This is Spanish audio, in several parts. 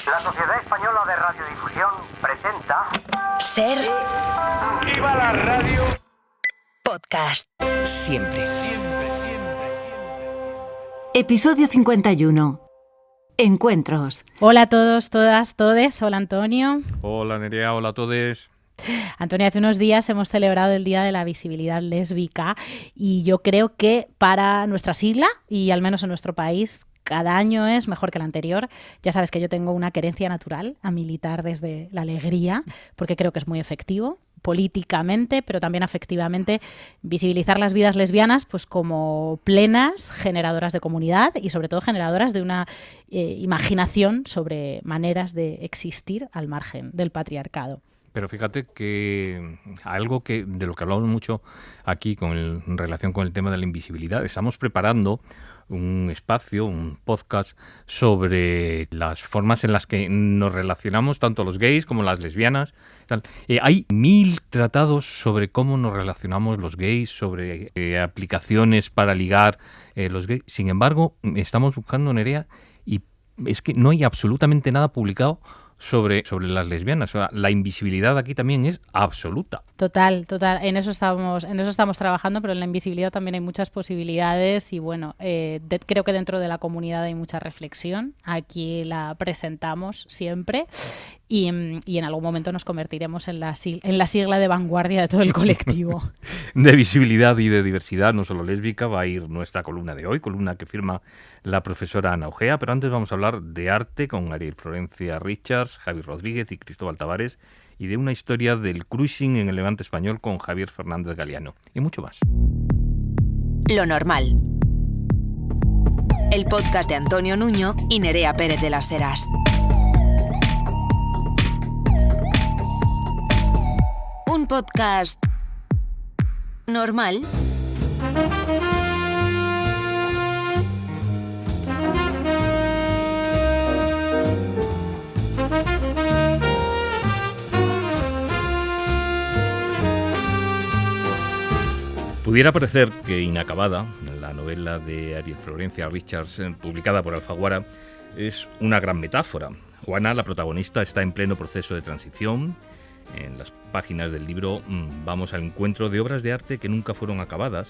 La Sociedad Española de Radiodifusión presenta... Ser... ¡Viva la radio! Podcast. Siempre. Episodio 51. Encuentros. Hola a todos, todas, todes. Hola Antonio. Hola Nerea, hola a todos. Antonio, hace unos días hemos celebrado el Día de la Visibilidad Lésbica y yo creo que para nuestra sigla y al menos en nuestro país cada año es mejor que el anterior. Ya sabes que yo tengo una querencia natural a militar desde la alegría porque creo que es muy efectivo políticamente, pero también afectivamente, visibilizar las vidas lesbianas pues como plenas generadoras de comunidad y sobre todo generadoras de una imaginación sobre maneras de existir al margen del patriarcado. Pero fíjate que algo que de lo que hablamos mucho aquí en relación con el tema de la invisibilidad, estamos preparando un espacio, un podcast sobre las formas en las que nos relacionamos tanto los gays como las lesbianas. Tal. Hay 1000 tratados sobre cómo nos relacionamos los gays, sobre aplicaciones para ligar los gays. Sin embargo, estamos buscando, Nerea, y es que no hay absolutamente nada publicado sobre las lesbianas. O sea, la invisibilidad aquí también es absoluta. Total. En eso estamos trabajando, pero en la invisibilidad también hay muchas posibilidades y bueno, creo que dentro de la comunidad hay mucha reflexión. Aquí la presentamos siempre y en algún momento nos convertiremos en la sigla de vanguardia de todo el colectivo. De visibilidad y de diversidad, no solo lésbica, va a ir nuestra columna de hoy, columna que firma la profesora Ana Ojea, pero antes vamos a hablar de arte con Ariel Florencia Richards, Javi Rodríguez y Cristóbal Tavares, y de una historia del cruising en el Levante español con Javier Fernández Galiano, y mucho más. Lo normal. El podcast de Antonio Nuño y Nerea Pérez de las Heras. Un podcast normal. Pudiera parecer que Inacabada, la novela de Ariel Florencia Richards, publicada por Alfaguara, es una gran metáfora. Juana, la protagonista, está en pleno proceso de transición. En las páginas del libro vamos al encuentro de obras de arte que nunca fueron acabadas,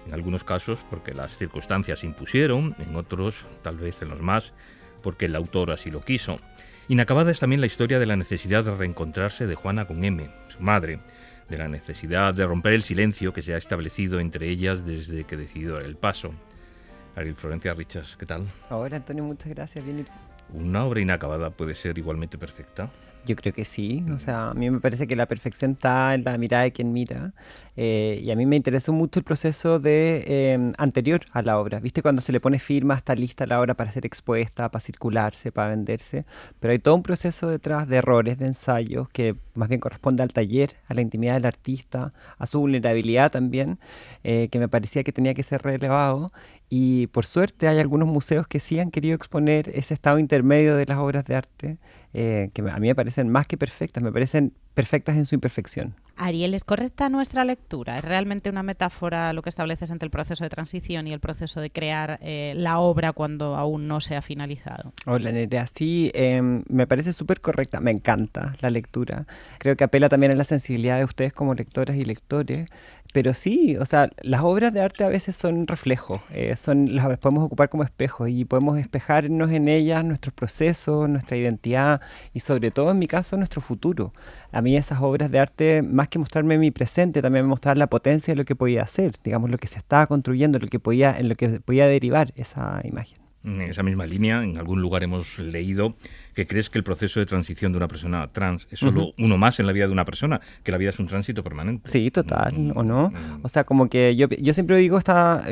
en algunos casos porque las circunstancias se impusieron, en otros, tal vez en los más, porque el autor así lo quiso. Inacabada es también la historia de la necesidad de reencontrarse de Juana con M, su madre, de la necesidad de romper el silencio que se ha establecido entre ellas desde que decidió dar el paso. Ariel Florencia Richards, ¿qué tal? Hola Antonio, muchas gracias. Bien. ¿Una obra inacabada puede ser igualmente perfecta? Yo creo que sí, o sea, a mí me parece que la perfección está en la mirada de quien mira y a mí me interesó mucho el proceso anterior a la obra, ¿viste? Cuando se le pone firma, está lista la obra para ser expuesta, para circularse, para venderse, pero hay todo un proceso detrás de errores, de ensayos, que más bien corresponde al taller, a la intimidad del artista, a su vulnerabilidad también, que me parecía que tenía que ser relevado. Y por suerte hay algunos museos que sí han querido exponer ese estado intermedio de las obras de arte, que a mí me parecen más que perfectas, me parecen perfectas en su imperfección. Ariel, ¿es correcta nuestra lectura? ¿Es realmente una metáfora lo que estableces entre el proceso de transición y el proceso de crear la obra cuando aún no se ha finalizado? Hola Nerea, sí, me parece súper correcta, me encanta la lectura. Creo que apela también a la sensibilidad de ustedes como lectoras y lectores. Pero sí, o sea, las obras de arte a veces son reflejos, las podemos ocupar como espejos y podemos espejarnos en ellas nuestros procesos, nuestra identidad y sobre todo en mi caso nuestro futuro. A mí esas obras de arte, más que mostrarme mi presente, también me mostraron la potencia de lo que podía hacer, digamos lo que se estaba construyendo, en lo que podía derivar esa imagen. En esa misma línea, en algún lugar hemos leído que crees que el proceso de transición de una persona trans es solo uno más en la vida de una persona, que la vida es un tránsito permanente. Sí, total, ¿o no? O sea, como que yo siempre digo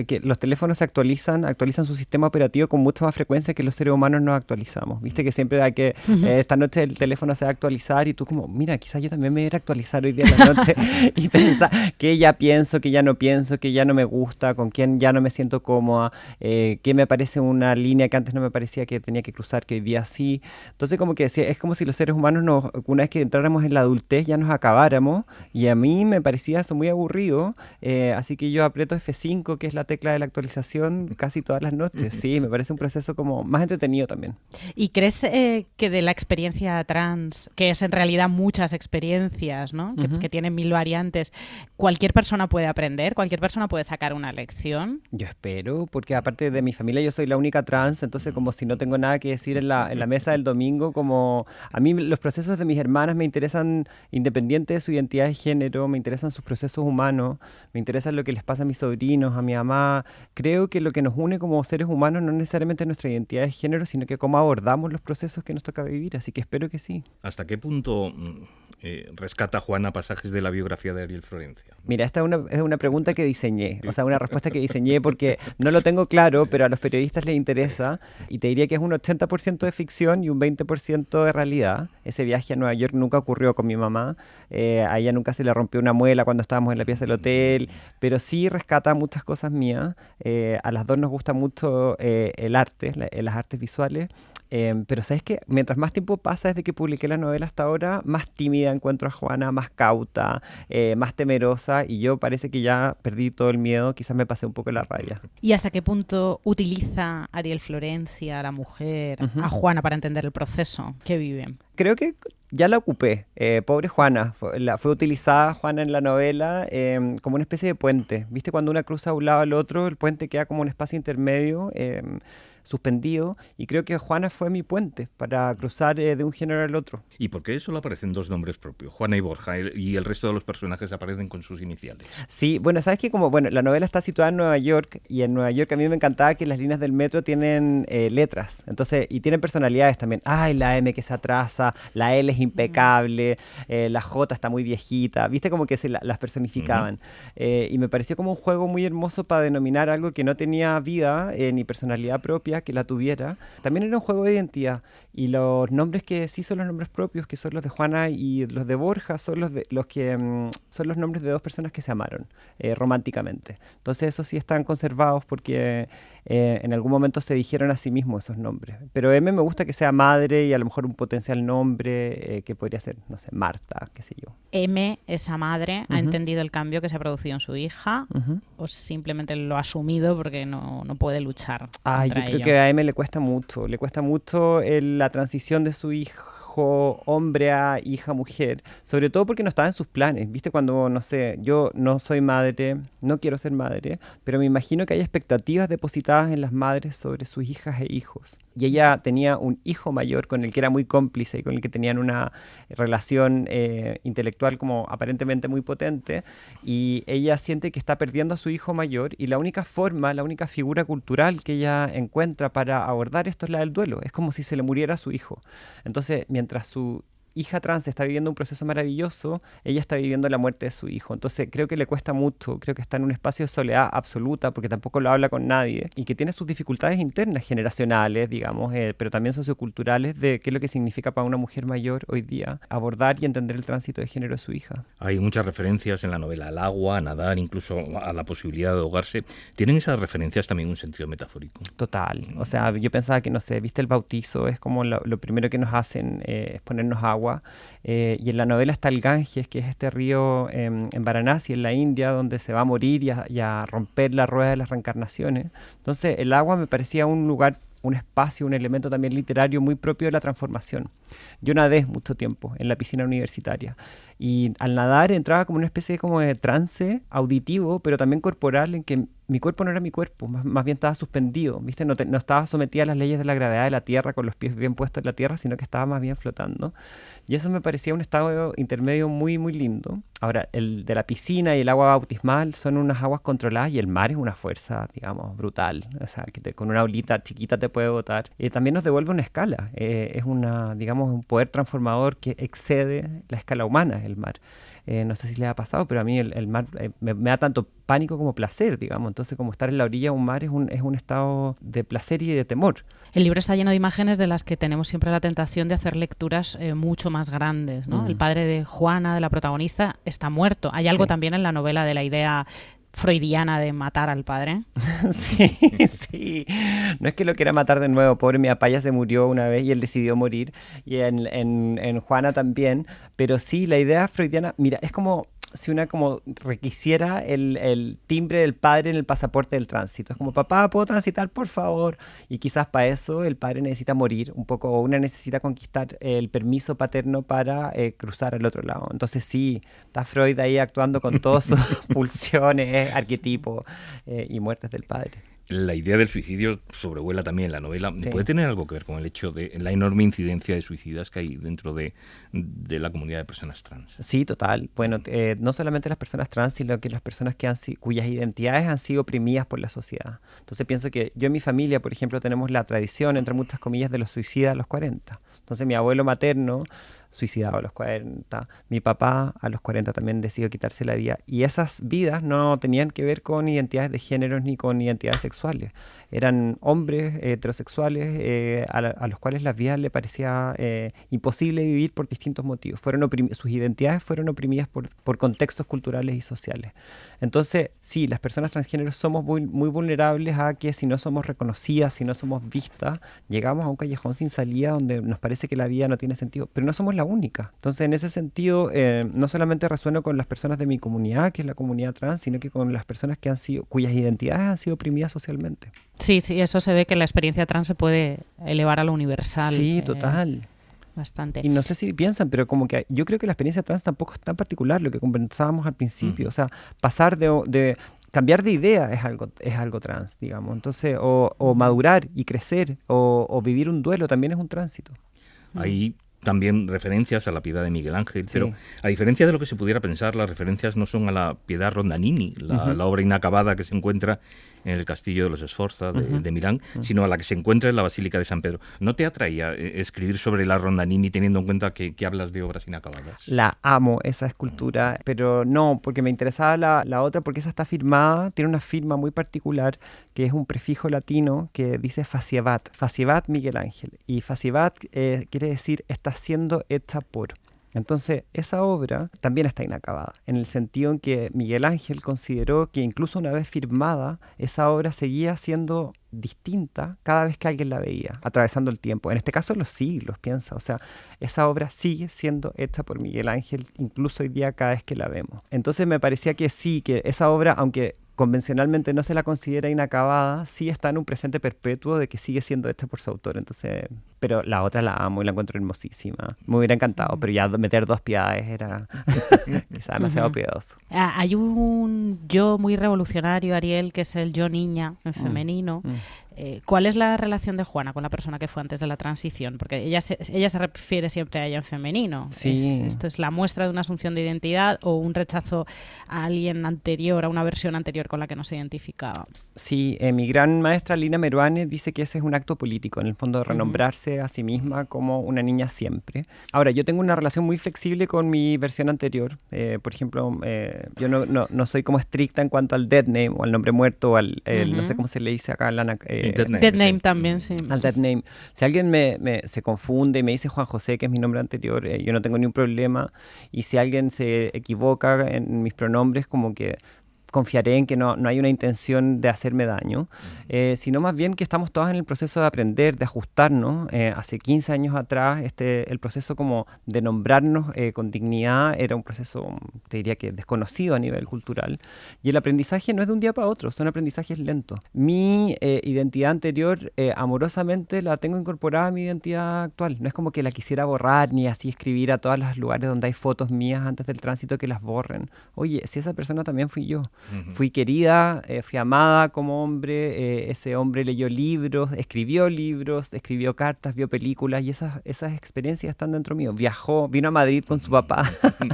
que los teléfonos se actualizan su sistema operativo con mucha más frecuencia que los seres humanos nos actualizamos. Viste que siempre hay que, esta noche el teléfono se va a actualizar y tú como, mira, quizás yo también me voy a ir a actualizar hoy día en la noche y pensar que ya pienso, que ya no me gusta, con quién ya no me siento cómoda, que me parece una línea que antes no me parecía que tenía que cruzar, que hoy día sí. Entonces como que es como si los seres humanos, una vez que entráramos en la adultez, ya nos acabáramos, y a mí me parecía eso muy aburrido, así que yo aprieto F5, que es la tecla de la actualización, casi todas las noches. Sí, me parece un proceso como más entretenido también. ¿Y crees que de la experiencia trans, que es en realidad muchas experiencias, ¿no? que tienen 1000 variantes, cualquier persona puede aprender, cualquier persona puede sacar una lección? Yo espero, porque aparte de mi familia yo soy la única trans, entonces como si no tengo nada que decir en la mesa del domingo, como a mí los procesos de mis hermanas me interesan independiente de su identidad de género, me interesan sus procesos humanos, me interesa lo que les pasa a mis sobrinos, a mi mamá. Creo que lo que nos une como seres humanos no necesariamente nuestra identidad de género, sino que cómo abordamos los procesos que nos toca vivir, así que espero que sí. ¿Hasta qué punto rescata Juana pasajes de la biografía de Ariel Florencia? Mira, esta es una pregunta que diseñé, o sea, una respuesta que diseñé porque no lo tengo claro, pero a los periodistas les interesa, y te diría que es un 80% de ficción y un 20% de realidad. Ese viaje a Nueva York nunca ocurrió con mi mamá, a ella nunca se le rompió una muela cuando estábamos en la pieza del hotel, pero sí rescata muchas cosas mías. A las dos nos gusta mucho el arte, las artes visuales. Pero ¿sabes qué? Mientras más tiempo pasa desde que publiqué la novela hasta ahora, más tímida encuentro a Juana, más cauta, más temerosa, y yo parece que ya perdí todo el miedo, quizás me pasé un poco la raya. ¿Y hasta qué punto utiliza Ariel Florencia, la mujer, a Juana para entender el proceso que viven? Creo que ya la ocupé. Pobre Juana. Fue utilizada Juana en la novela como una especie de puente. ¿Viste? Cuando una cruza de un lado al otro, el puente queda como un espacio intermedio, suspendido, y creo que Juana fue mi puente para cruzar de un género al otro. ¿Y por qué solo aparecen dos nombres propios, Juana y Borja, y el resto de los personajes aparecen con sus iniciales? Sí, bueno, sabes que la novela está situada en Nueva York, y en Nueva York a mí me encantaba que las líneas del metro tienen letras, entonces, y tienen personalidades también. Ay, la M que se atrasa, la L es impecable, la J está muy viejita, viste, como que las personificaban. Y me pareció como un juego muy hermoso para denominar algo que no tenía vida ni personalidad propia, que la tuviera. También era un juego de identidad, y los nombres que sí son los nombres propios, que son los de Juana y los de Borja, son los nombres de dos personas que se amaron románticamente. Entonces esos sí están conservados porque en algún momento se dijeron a sí mismos esos nombres. Pero M me gusta que sea madre, y a lo mejor un potencial nombre que podría ser, no sé, Marta, qué sé yo. M, esa madre, ha entendido el cambio que se ha producido en su hija, o simplemente lo ha asumido porque no puede luchar contra yo creo ello. que a M le cuesta mucho la transición de su hijo hombre a hija mujer, sobre todo porque no estaba en sus planes, ¿viste? Cuando, no sé, yo no soy madre, no quiero ser madre, pero me imagino que hay expectativas depositadas en las madres sobre sus hijas e hijos. Y ella tenía un hijo mayor con el que era muy cómplice y con el que tenían una relación intelectual como aparentemente muy potente, y ella siente que está perdiendo a su hijo mayor, y la única figura cultural que ella encuentra para abordar esto es la del duelo. Es como si se le muriera a su hijo. Entonces, mientras su hija trans está viviendo un proceso maravilloso, ella está viviendo la muerte de su hijo. Entonces creo que le cuesta mucho, creo que está en un espacio de soledad absoluta porque tampoco lo habla con nadie, y que tiene sus dificultades internas, generacionales, digamos, pero también socioculturales, de qué es lo que significa para una mujer mayor hoy día abordar y entender el tránsito de género de su hija. Hay muchas referencias en la novela al agua, a nadar, incluso a la posibilidad de ahogarse. ¿Tienen esas referencias también un sentido metafórico? Total. O sea, yo pensaba que, no sé, viste, el bautizo es como lo primero que nos hacen, es ponernos agua. Y en la novela está el Ganges, que es este río en Varanasi, en la India, donde se va a morir y a romper la rueda de las reencarnaciones. Entonces el agua me parecía un lugar, un espacio, un elemento también literario muy propio de la transformación. Yo nadé mucho tiempo en la piscina universitaria, y al nadar entraba como una especie de trance auditivo, pero también corporal, en que mi cuerpo no era mi cuerpo, más bien estaba suspendido, ¿viste? No estaba sometida a las leyes de la gravedad de la tierra, con los pies bien puestos en la tierra, sino que estaba más bien flotando. Y eso me parecía un estado intermedio muy, muy lindo. Ahora, el de la piscina y el agua bautismal son unas aguas controladas, y el mar es una fuerza, digamos, brutal. O sea, que con una olita chiquita te puede botar. También nos devuelve una escala. Es un poder transformador que excede la escala humana, el mar. No sé si les ha pasado, pero a mí el mar me da tanto pánico como placer, digamos. Entonces, como estar en la orilla de un mar es un estado de placer y de temor. El libro está lleno de imágenes de las que tenemos siempre la tentación de hacer lecturas mucho más grandes, ¿no? El padre de Juana, de la protagonista, está muerto. Hay algo también en la novela de la idea freudiana de matar al padre. Sí, sí. No es que lo quiera matar de nuevo, pobre, mi papá ya se murió una vez y él decidió morir, y en Juana también, pero sí, la idea freudiana, mira, es como si una como requisiera el timbre del padre en el pasaporte del tránsito. Es como, papá, ¿puedo transitar, por favor? Y quizás para eso el padre necesita morir un poco, o una necesita conquistar el permiso paterno para cruzar al otro lado. Entonces sí, está Freud ahí actuando con todas sus pulsiones, arquetipos y muertes del padre. La idea del suicidio sobrevuela también la novela. Sí. ¿Puede tener algo que ver con el hecho de la enorme incidencia de suicidas que hay dentro de la comunidad de personas trans? Sí, total. Bueno, no solamente las personas trans, sino que las personas cuyas identidades han sido oprimidas por la sociedad. Entonces pienso que yo en mi familia, por ejemplo, tenemos la tradición, entre muchas comillas, de los suicidas a los 40. Entonces mi abuelo materno suicidado a los 40, mi papá a los 40 también decidió quitarse la vida, y esas vidas no tenían que ver con identidades de género ni con identidades sexuales, eran hombres heterosexuales a los cuales las vidas le parecía imposible vivir por distintos motivos, sus identidades fueron oprimidas por contextos culturales y sociales. Entonces sí, las personas transgéneros somos muy, muy vulnerables a que si no somos reconocidas, si no somos vistas, llegamos a un callejón sin salida donde nos parece que la vida no tiene sentido, pero no somos la única. Entonces, en ese sentido, no solamente resueno con las personas de mi comunidad, que es la comunidad trans, sino que con las personas cuyas identidades han sido oprimidas socialmente. Sí, eso se ve, que la experiencia trans se puede elevar a lo universal. Sí, total. Bastante. Y no sé si piensan, pero como que yo creo que la experiencia trans tampoco es tan particular, lo que conversábamos al principio. O sea, pasar de cambiar de idea es algo trans, digamos. Entonces, o madurar y crecer, o vivir un duelo también es un tránsito. Hay también referencias a la Piedad de Miguel Ángel, Sí. pero a diferencia de lo que se pudiera pensar, las referencias no son a la Piedad Rondanini, la obra inacabada que se encuentra en el Castillo de los Sforza de Milán, sino a la que se encuentra en la Basílica de San Pedro. ¿No te atraía escribir sobre la Rondanini teniendo en cuenta que hablas de obras inacabadas? La amo, esa escultura, pero no, porque me interesaba la otra, porque esa está firmada, tiene una firma muy particular, que es un prefijo latino que dice faciebat Miguel Ángel, y faciebat quiere decir está siendo hecha por. Entonces, esa obra también está inacabada, en el sentido en que Miguel Ángel consideró que incluso una vez firmada, esa obra seguía siendo distinta cada vez que alguien la veía, atravesando el tiempo. En este caso, los siglos, piensa. O sea, esa obra sigue siendo hecha por Miguel Ángel, incluso hoy día cada vez que la vemos. Entonces, me parecía que sí, que esa obra, aunque convencionalmente no se la considera inacabada, sí está en un presente perpetuo de que sigue siendo hecha por su autor. Entonces, pero la otra la amo y la encuentro hermosísima. Me hubiera encantado, pero ya meter dos piedades era quizá demasiado piadoso. Hay un yo muy revolucionario, Ariel, que es el yo niña en femenino. ¿Cuál es la relación de Juana con la persona que fue antes de la transición? Porque ella se refiere siempre a ella en femenino. Sí. ¿Esto es la muestra de una asunción de identidad o un rechazo a alguien anterior, a una versión anterior con la que no se identificaba? Sí, mi gran maestra Lina Meruane dice que ese es un acto político, en el fondo de renombrarse a sí misma como una niña siempre. Ahora, yo tengo una relación muy flexible con mi versión anterior. Por ejemplo, yo no soy como estricta en cuanto al dead name o al nombre muerto o al, no sé cómo se le dice acá, Dead name también, sí. Al dead name. Si alguien se confunde y me dice Juan José, que es mi nombre anterior, yo no tengo ningún problema. Y si alguien se equivoca en mis pronombres, como que confiaré en que no hay una intención de hacerme daño, sino más bien que estamos todas en el proceso de aprender, de ajustarnos. Hace 15 años atrás, el proceso como de nombrarnos con dignidad era un proceso, te diría que desconocido a nivel cultural, y el aprendizaje no es de un día para otro, son aprendizajes lentos. Mi identidad anterior, amorosamente, la tengo incorporada a mi identidad actual. No es como que la quisiera borrar, ni así escribir a todos los lugares donde hay fotos mías antes del tránsito que las borren. Oye, si esa persona también fui yo. Fui querida, fui amada como hombre, ese hombre leyó libros, escribió cartas, vio películas, y esas experiencias están dentro mío. Viajó, vino a Madrid con su papá.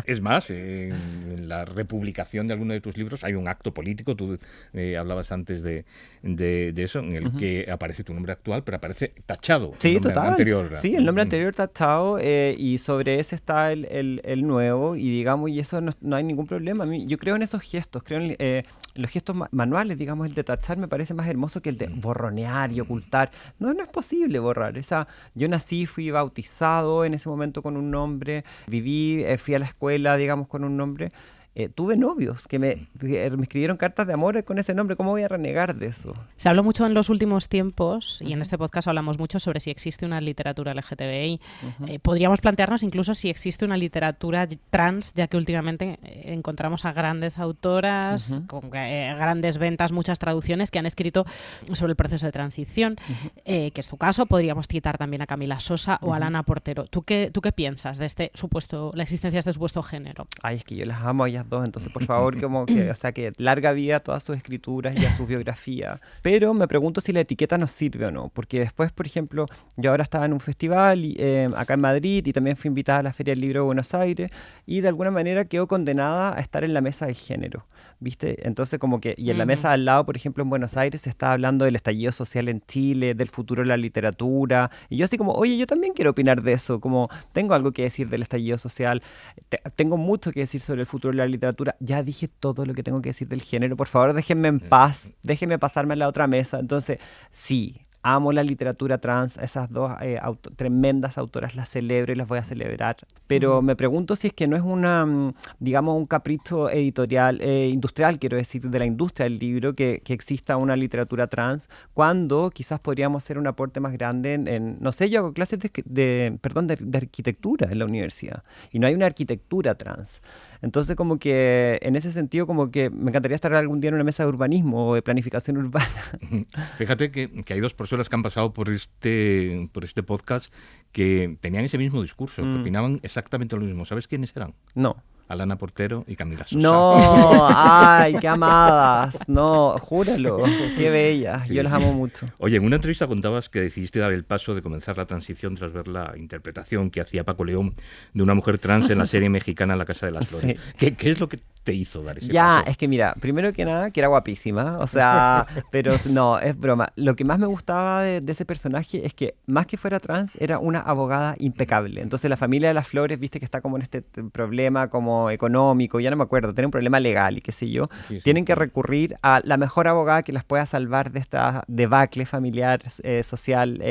Es más, en la republicación de alguno de tus libros hay un acto político, tú hablabas antes de eso, en el que aparece tu nombre actual, pero aparece tachado. Sí, el nombre total. Anterior. Sí, el nombre anterior tachado, y sobre ese está el nuevo, y digamos, y eso no hay ningún problema. Yo creo en esos gestos, creo en los gestos manuales, digamos, el de tachar me parece más hermoso que el de borronear y ocultar. No es posible borrar. Yo nací, fui bautizado en ese momento con un nombre, viví, fui a la escuela, digamos, con un nombre. tuve novios que me escribieron cartas de amor con ese nombre. ¿Cómo voy a renegar de eso? Se habló mucho en los últimos tiempos, y en este podcast hablamos mucho sobre si existe una literatura LGTBI. Podríamos plantearnos incluso si existe una literatura trans, ya que últimamente encontramos a grandes autoras con grandes ventas, muchas traducciones que han escrito sobre el proceso de transición, que es tu caso. Podríamos citar también a Camila Sosa o a Lana Portero. ¿Tú qué piensas de este supuesto, la existencia de este supuesto género? Ay, es que yo las amo a ellas dos, entonces por favor, como que, o sea, que larga vida a todas sus escrituras y a sus biografías. Pero me pregunto si la etiqueta nos sirve o no, porque después, por ejemplo, yo ahora estaba en un festival acá en Madrid y también fui invitada a la Feria del Libro de Buenos Aires y de alguna manera quedo condenada a estar en la mesa del género, ¿viste? Entonces como que, y en la mesa al lado, por ejemplo, en Buenos Aires se está hablando del estallido social en Chile, del futuro de la literatura, y yo así como, oye, yo también quiero opinar de eso, como tengo algo que decir del estallido social, tengo mucho que decir sobre el futuro de la literatura, ya dije todo lo que tengo que decir del género, por favor déjenme en paz, déjenme pasarme a la otra mesa. Entonces, sí, amo la literatura trans, esas dos tremendas autoras las celebro y las voy a celebrar, pero me pregunto si es que no es digamos, un capricho editorial, industrial, quiero decir, de la industria del libro, que exista una literatura trans, cuando quizás podríamos hacer un aporte más grande en no sé, yo hago clases de arquitectura en la universidad, y no hay una arquitectura trans. Entonces, como que, en ese sentido, como que me encantaría estar algún día en una mesa de urbanismo o de planificación urbana. Fíjate que hay dos personas que han pasado por este podcast que tenían ese mismo discurso, que opinaban exactamente lo mismo. ¿Sabes quiénes eran? No. Lana Portero y Camila Sosa. No, ay, qué amadas. No, júralo, qué bellas. Sí, yo las amo mucho. Oye, en una entrevista contabas que decidiste dar el paso de comenzar la transición tras ver la interpretación que hacía Paco León de una mujer trans en la serie mexicana La Casa de las Flores. Sí. ¿Qué es lo que te hizo dar ese Ya, paso? es que mira, primero que nada, que era guapísima, o sea, pero no, es broma. Lo que más me gustaba de ese personaje es que, más que fuera trans, era una abogada impecable. Entonces la familia de las Flores, viste que está como en este problema como económico, ya no me acuerdo, tiene un problema legal y qué sé yo, tienen que recurrir a la mejor abogada que las pueda salvar de esta debacle familiar, social,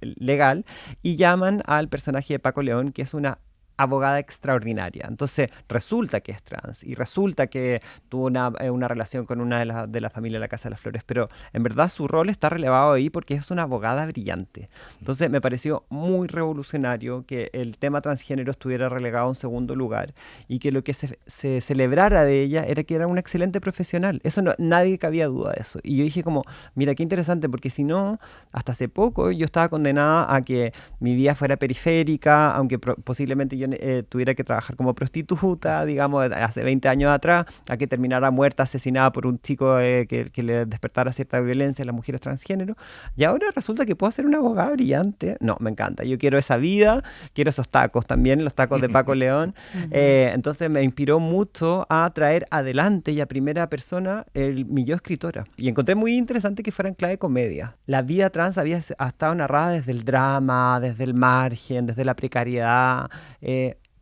legal, y llaman al personaje de Paco León, que es una abogada extraordinaria. Entonces resulta que es trans y resulta que tuvo una relación con una de la familia de la Casa de las Flores, pero en verdad su rol está relevado ahí porque es una abogada brillante. Entonces me pareció muy revolucionario que el tema transgénero estuviera relegado a un segundo lugar y que lo que se celebrara de ella era que era una excelente profesional. Eso no, nadie cabía duda de eso. Y yo dije como, mira qué interesante, porque si no, hasta hace poco yo estaba condenada a que mi vida fuera periférica, aunque posiblemente yo tuviera que trabajar como prostituta, digamos, hace 20 años atrás, a que terminara muerta, asesinada por un chico que le despertara cierta violencia a las mujeres transgénero. Y ahora resulta que puedo ser una abogada brillante. No, me encanta. Yo quiero esa vida, quiero esos tacos también, los tacos de Paco León. Entonces me inspiró mucho a traer adelante y a primera persona mi yo escritora. Y encontré muy interesante que fuera en clave comedia. La vida trans había estado narrada desde el drama, desde el margen, desde la precariedad.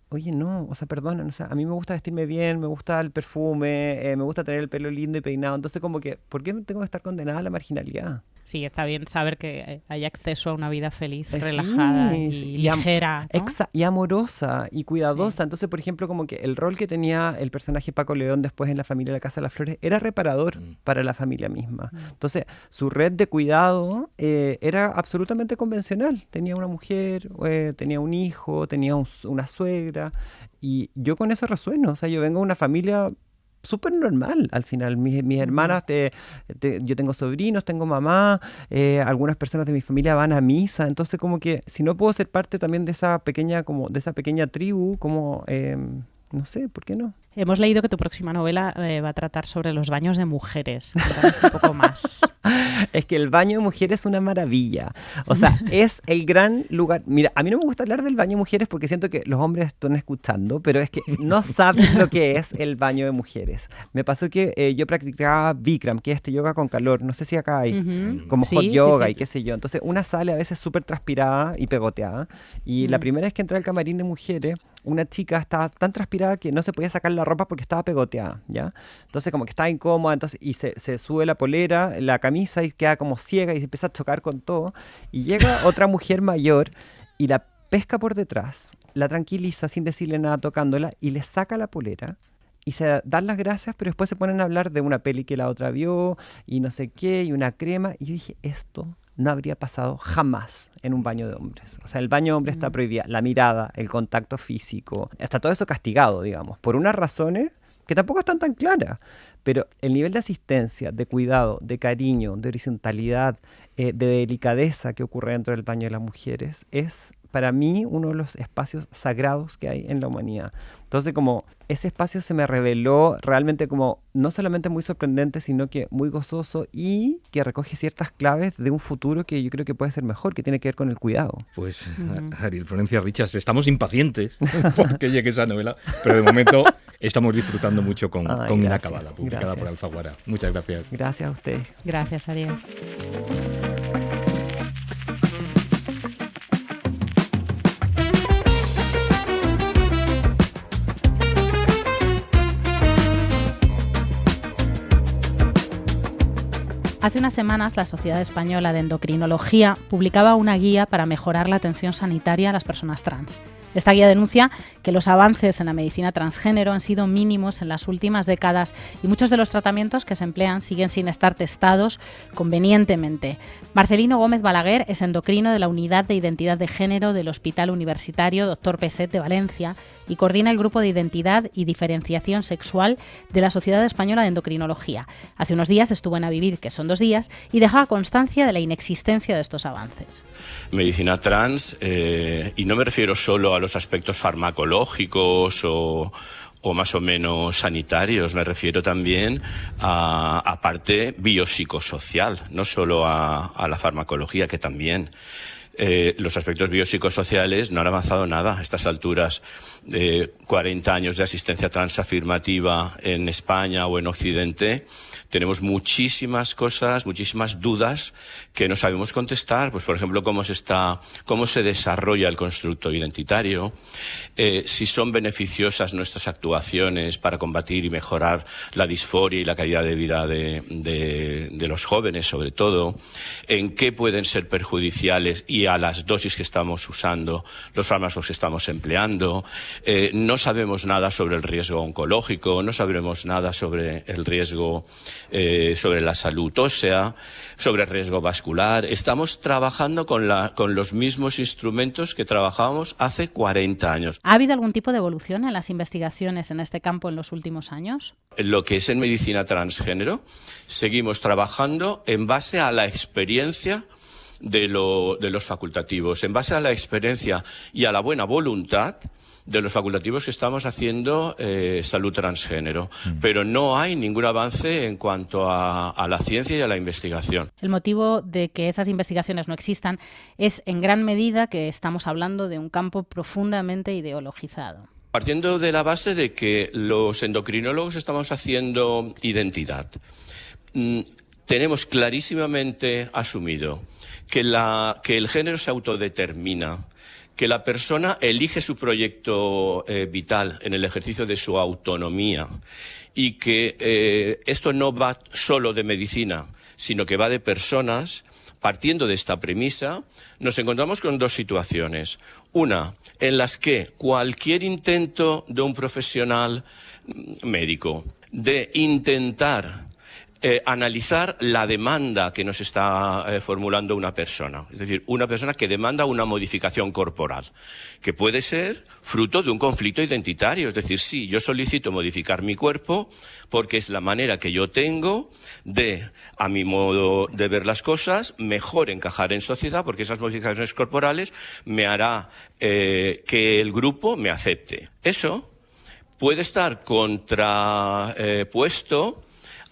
Oye, no, o sea, perdona, o sea, a mí me gusta vestirme bien, me gusta el perfume, me gusta tener el pelo lindo y peinado, entonces como que, ¿por qué no tengo que estar condenada a la marginalidad? Sí, está bien saber que hay acceso a una vida feliz, relajada y ligera, ¿no? Y amorosa y cuidadosa. Sí. Entonces, por ejemplo, como que el rol que tenía el personaje Paco León después en la familia de la Casa de las Flores era reparador para la familia misma. Entonces, su red de cuidado era absolutamente convencional. Tenía una mujer, tenía un hijo, tenía una suegra, y yo con eso resueno. O sea, yo vengo de una familia súper normal al final. Mis hermanas, yo tengo sobrinos, tengo mamá, algunas personas de mi familia van a misa, entonces como que si no puedo ser parte también de esa pequeña tribu, como no sé, ¿por qué no? Hemos leído que tu próxima novela va a tratar sobre los baños de mujeres. Cuéntanos un poco más. Es que el baño de mujeres es una maravilla. O sea, es el gran lugar. Mira, a mí no me gusta hablar del baño de mujeres porque siento que los hombres están escuchando, pero es que no saben lo que es el baño de mujeres. Me pasó que yo practicaba Bikram, que es este yoga con calor. No sé si acá hay, como hot yoga y qué sé yo. Entonces, una sale a veces súper transpirada y pegoteada. Y la primera vez que entré al camarín de mujeres, una chica estaba tan transpirada que no se podía sacar la ropa porque estaba pegoteada, ¿ya? Entonces como que estaba incómoda, entonces, y se sube la polera, la camisa, y queda como ciega y se empieza a chocar con todo, y llega otra mujer mayor y la pesca por detrás, la tranquiliza sin decirle nada, tocándola, y le saca la polera y se dan las gracias, pero después se ponen a hablar de una peli que la otra vio y no sé qué, y una crema. Y yo dije, esto no habría pasado jamás en un baño de hombres. O sea, el baño de hombres está prohibida, la mirada, el contacto físico, está todo eso castigado, digamos, por unas razones que tampoco están tan claras. Pero el nivel de asistencia, de cuidado, de cariño, de horizontalidad, de delicadeza que ocurre dentro del baño de las mujeres es, para mí, uno de los espacios sagrados que hay en la humanidad. Entonces, como ese espacio se me reveló realmente como no solamente muy sorprendente, sino que muy gozoso y que recoge ciertas claves de un futuro que yo creo que puede ser mejor, que tiene que ver con el cuidado. Pues, Ariel Florencia Richards, estamos impacientes porque llegue esa novela, pero de momento estamos disfrutando mucho con Inacabada, publicada por Alfaguara. Muchas gracias. Gracias a ustedes. Gracias, Ariel. Hace unas semanas, la Sociedad Española de Endocrinología publicaba una guía para mejorar la atención sanitaria a las personas trans. Esta guía denuncia que los avances en la medicina transgénero han sido mínimos en las últimas décadas y muchos de los tratamientos que se emplean siguen sin estar testados convenientemente. Marcelino Gómez Balaguer es endocrino de la Unidad de Identidad de Género del Hospital Universitario Dr. Peset de Valencia y coordina el Grupo de Identidad y Diferenciación Sexual de la Sociedad Española de Endocrinología. Hace unos días estuvo en Avivir, que son 2 días, y dejaba constancia de la inexistencia de estos avances. Medicina trans, y no me refiero solo a los aspectos farmacológicos o más o menos sanitarios, me refiero también a parte biopsicosocial, no solo a la farmacología, que también. Los aspectos biopsicosociales no han avanzado nada a estas alturas. 40 años de asistencia transafirmativa en España o en Occidente, tenemos muchísimas cosas, muchísimas dudas que no sabemos contestar. Pues, por ejemplo, cómo se desarrolla el constructo identitario, si son beneficiosas nuestras actuaciones para combatir y mejorar la disforia y la calidad de vida de los jóvenes, sobre todo, en qué pueden ser perjudiciales y a las dosis que estamos usando, los fármacos que estamos empleando. No sabemos nada sobre el riesgo oncológico, no sabremos nada sobre el riesgo, sobre la salud ósea, sobre el riesgo vascular. Estamos trabajando con los mismos instrumentos que trabajábamos hace 40 años. ¿Ha habido algún tipo de evolución en las investigaciones en este campo en los últimos años? Lo que es en medicina transgénero, seguimos trabajando en base a la experiencia de los facultativos, en base a la experiencia y a la buena voluntad de los facultativos que estamos haciendo salud transgénero, pero no hay ningún avance en cuanto a la ciencia y a la investigación. El motivo de que esas investigaciones no existan es en gran medida que estamos hablando de un campo profundamente ideologizado. Partiendo de la base de que los endocrinólogos estamos haciendo identidad, tenemos clarísimamente asumido que el género se autodetermina, que la persona elige su proyecto vital en el ejercicio de su autonomía y que esto no va solo de medicina, sino que va de personas. Partiendo de esta premisa, nos encontramos con 2 situaciones. Una, en las que cualquier intento de un profesional médico de intentar analizar la demanda que nos está formulando una persona. Es decir, una persona que demanda una modificación corporal, que puede ser fruto de un conflicto identitario. Es decir, sí, yo solicito modificar mi cuerpo porque es la manera que yo tengo de, a mi modo de ver las cosas, mejor encajar en sociedad, porque esas modificaciones corporales me hará que el grupo me acepte. Eso puede estar contrapuesto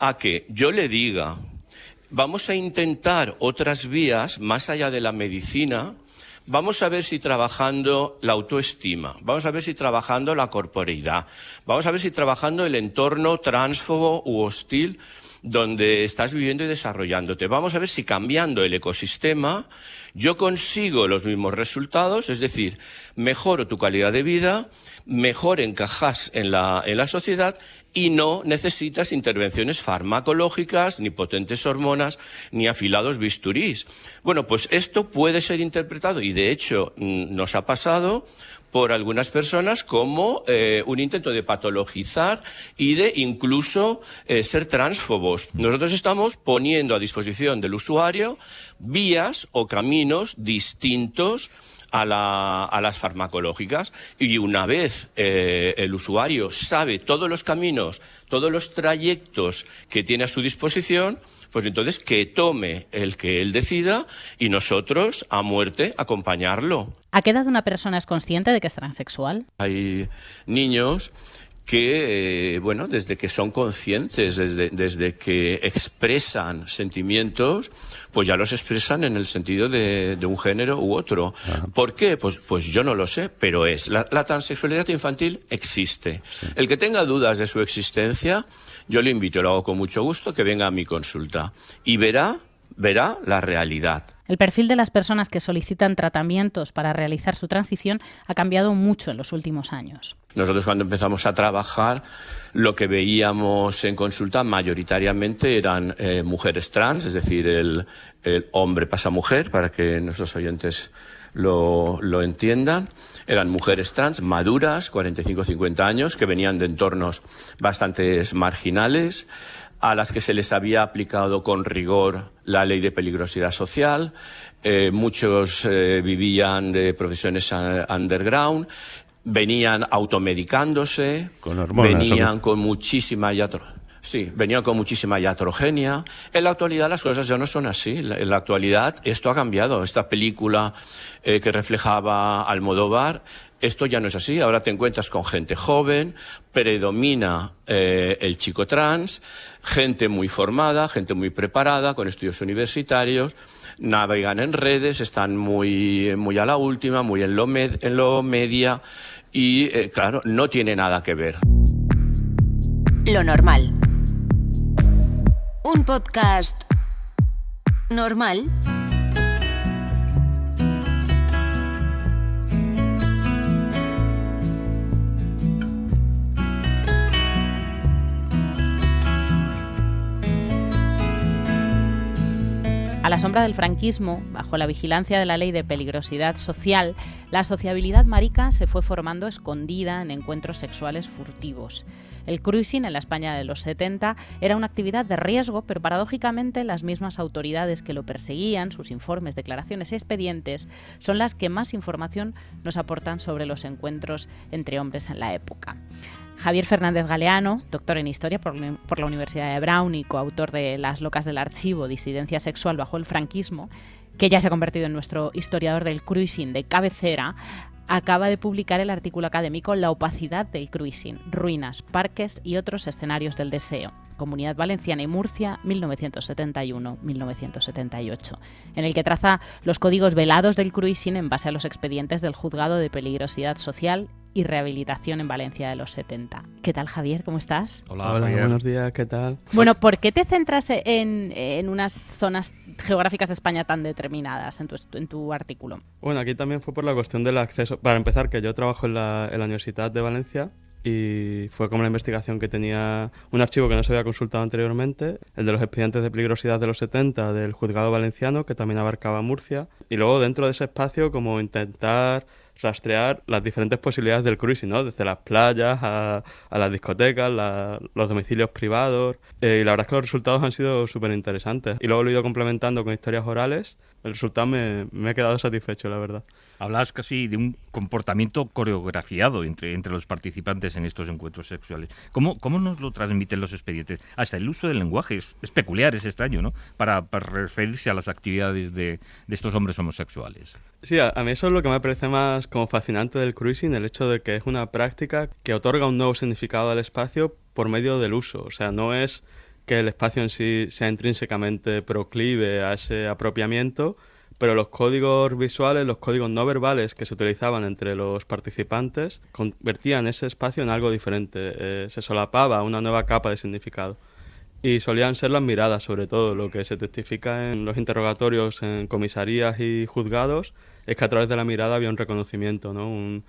a que yo le diga, vamos a intentar otras vías más allá de la medicina, vamos a ver si trabajando la autoestima, vamos a ver si trabajando la corporeidad, vamos a ver si trabajando el entorno transfobo u hostil donde estás viviendo y desarrollándote. Vamos a ver si cambiando el ecosistema yo consigo los mismos resultados, es decir, mejoro tu calidad de vida, mejor encajas en la sociedad y no necesitas intervenciones farmacológicas, ni potentes hormonas, ni afilados bisturís. Bueno, pues esto puede ser interpretado, y de hecho nos ha pasado, por algunas personas como un intento de patologizar y de incluso ser transfobos. Nosotros estamos poniendo a disposición del usuario vías o caminos distintos a las farmacológicas, y una vez el usuario sabe todos los caminos, todos los trayectos que tiene a su disposición, pues entonces que tome el que él decida y nosotros a muerte acompañarlo. ¿A qué edad una persona es consciente de que es transexual? Hay niños que, desde que son conscientes, desde que expresan sentimientos, pues ya los expresan en el sentido de un género u otro. Ajá. ¿Por qué? Pues yo no lo sé, pero es. La transexualidad infantil existe. Sí. El que tenga dudas de su existencia, yo le invito, lo hago con mucho gusto, que venga a mi consulta y verá la realidad. El perfil de las personas que solicitan tratamientos para realizar su transición ha cambiado mucho en los últimos años. Nosotros cuando empezamos a trabajar, lo que veíamos en consulta mayoritariamente eran mujeres trans, es decir, el hombre pasa a mujer, para que nuestros oyentes lo entiendan. Eran mujeres trans maduras, 45-50 años, que venían de entornos bastante marginales, a las que se les había aplicado con rigor la ley de peligrosidad social. Muchos vivían de profesiones underground, venían automedicándose, con hormonas, venían con muchísima iatrogenia. En la actualidad las cosas ya no son así. En la actualidad esto ha cambiado. Esta película que reflejaba Almodóvar, esto ya no es así. Ahora te encuentras con gente joven, predomina el chico trans, gente muy formada, gente muy preparada, con estudios universitarios, navegan en redes, están muy a la última, muy en lo media y, claro, no tiene nada que ver. Lo normal. Un podcast normal. A la sombra del franquismo, bajo la vigilancia de la ley de peligrosidad social, la sociabilidad marica se fue formando escondida en encuentros sexuales furtivos. El cruising en la España de los 70 era una actividad de riesgo, pero paradójicamente las mismas autoridades que lo perseguían, sus informes, declaraciones y expedientes, son las que más información nos aportan sobre los encuentros entre hombres en la época. Javier Fernández Galeano, doctor en Historia por la Universidad de Brown y coautor de Las locas del archivo, disidencia sexual bajo el franquismo, que ya se ha convertido en nuestro historiador del cruising de cabecera, acaba de publicar el artículo académico La opacidad del cruising, ruinas, parques y otros escenarios del deseo, Comunidad Valenciana y Murcia, 1971-1978, en el que traza los códigos velados del cruising en base a los expedientes del Juzgado de Peligrosidad Social y Rehabilitación en Valencia de los 70. ¿Qué tal, Javier? ¿Cómo estás? Hola, buenos días, ¿qué tal? Bueno, ¿por qué te centras en unas zonas geográficas de España tan determinadas en tu artículo? Bueno, aquí también fue por la cuestión del acceso. Para empezar, que yo trabajo en la Universidad de Valencia y fue como la investigación que tenía un archivo que no se había consultado anteriormente, el de los expedientes de peligrosidad de los 70 del Juzgado Valenciano, que también abarcaba Murcia, y luego dentro de ese espacio como intentar rastrear las diferentes posibilidades del cruising, ¿no? Desde las playas a las discotecas, los domicilios privados, y la verdad es que los resultados han sido súper interesantes. Y luego lo he ido complementando con historias orales. El resultado me he quedado satisfecho, la verdad. Hablas casi de un comportamiento coreografiado entre los participantes en estos encuentros sexuales. ¿Cómo nos lo transmiten los expedientes? Hasta el uso del lenguaje es peculiar, es extraño, ¿no? Para referirse a las actividades de estos hombres homosexuales. Sí, a mí eso es lo que me parece más como fascinante del cruising, el hecho de que es una práctica que otorga un nuevo significado al espacio por medio del uso. O sea, no es que el espacio en sí sea intrínsecamente proclive a ese apropiamiento, pero los códigos visuales, los códigos no verbales que se utilizaban entre los participantes convertían ese espacio en algo diferente, se solapaba una nueva capa de significado. Y solían ser las miradas, sobre todo. Lo que se testifica en los interrogatorios en comisarías y juzgados es que a través de la mirada había un reconocimiento, ¿no? Un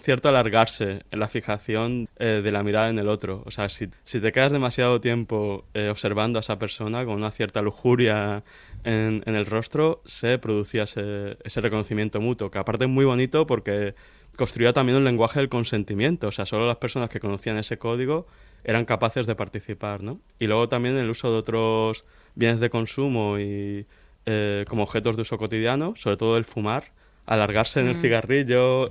cierto alargarse en la fijación de la mirada en el otro. O sea, si te quedas demasiado tiempo observando a esa persona con una cierta lujuria en el rostro, se producía ese reconocimiento mutuo, que aparte es muy bonito porque construía también un lenguaje del consentimiento, o sea, solo las personas que conocían ese código eran capaces de participar, ¿no? Y luego también el uso de otros bienes de consumo y como objetos de uso cotidiano, sobre todo el fumar, alargarse en el cigarrillo,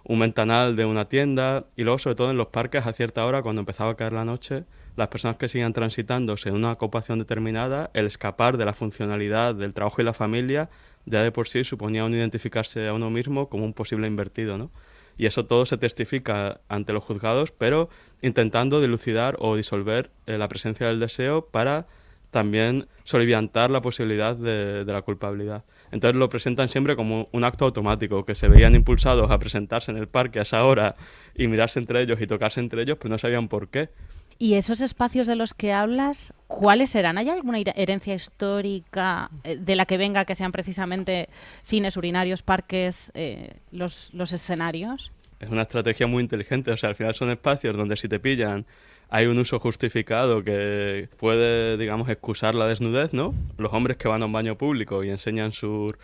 un ventanal de una tienda, y luego sobre todo en los parques a cierta hora, cuando empezaba a caer la noche, las personas que sigan transitándose en una ocupación determinada, el escapar de la funcionalidad del trabajo y la familia, ya de por sí suponía un identificarse a uno mismo como un posible invertido, ¿no? Y eso todo se testifica ante los juzgados, pero intentando dilucidar o disolver la presencia del deseo para también soliviantar la posibilidad de la culpabilidad. Entonces lo presentan siempre como un acto automático, que se veían impulsados a presentarse en el parque a esa hora y mirarse entre ellos y tocarse entre ellos, pero no sabían por qué. ¿Y esos espacios de los que hablas, cuáles serán? ¿Hay alguna herencia histórica de la que venga que sean precisamente cines, urinarios, parques, los escenarios? Es una estrategia muy inteligente, o sea, al final son espacios donde si te pillan hay un uso justificado que puede, digamos, excusar la desnudez, ¿no? Los hombres que van a un baño público y enseñan sus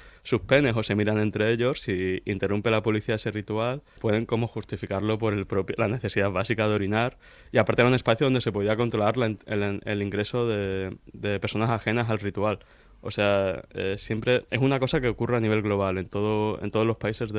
penes o se miran entre ellos, si interrumpe la policía ese ritual, pueden como justificarlo por la necesidad básica de orinar. Y aparte era un espacio donde se podía controlar el ingreso de personas ajenas al ritual. O sea, siempre es una cosa que ocurre a nivel global, en todos los países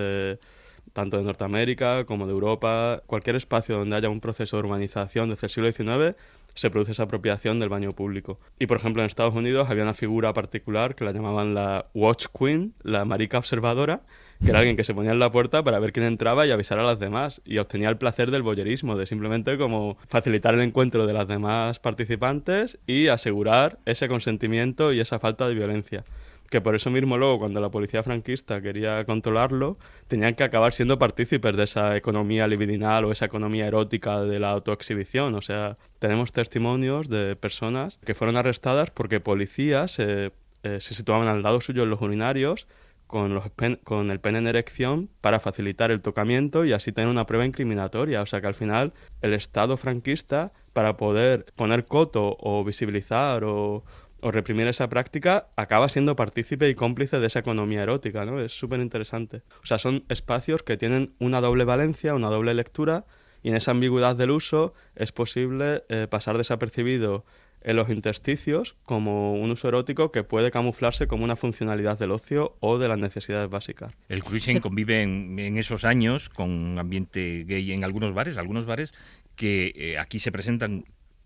tanto de Norteamérica como de Europa. Cualquier espacio donde haya un proceso de urbanización desde el siglo XIX se produce esa apropiación del baño público. Y por ejemplo en Estados Unidos había una figura particular que la llamaban la Watch Queen, la marica observadora, que era alguien que se ponía en la puerta para ver quién entraba y avisar a las demás, y obtenía el placer del voyerismo, de simplemente como facilitar el encuentro de las demás participantes y asegurar ese consentimiento y esa falta de violencia. Que por eso mismo luego, cuando la policía franquista quería controlarlo, tenían que acabar siendo partícipes de esa economía libidinal o esa economía erótica de la autoexhibición. O sea, tenemos testimonios de personas que fueron arrestadas porque policías se situaban al lado suyo en los urinarios con el pene en erección para facilitar el tocamiento y así tener una prueba incriminatoria. O sea que al final el Estado franquista, para poder poner coto o visibilizar o reprimir esa práctica, acaba siendo partícipe y cómplice de esa economía erótica, ¿no? Es súper interesante. O sea, son espacios que tienen una doble valencia, una doble lectura, y en esa ambigüedad del uso es posible pasar desapercibido en los intersticios como un uso erótico que puede camuflarse como una funcionalidad del ocio o de las necesidades básicas. El cruising convive en esos años con ambiente gay en algunos bares que aquí se presentan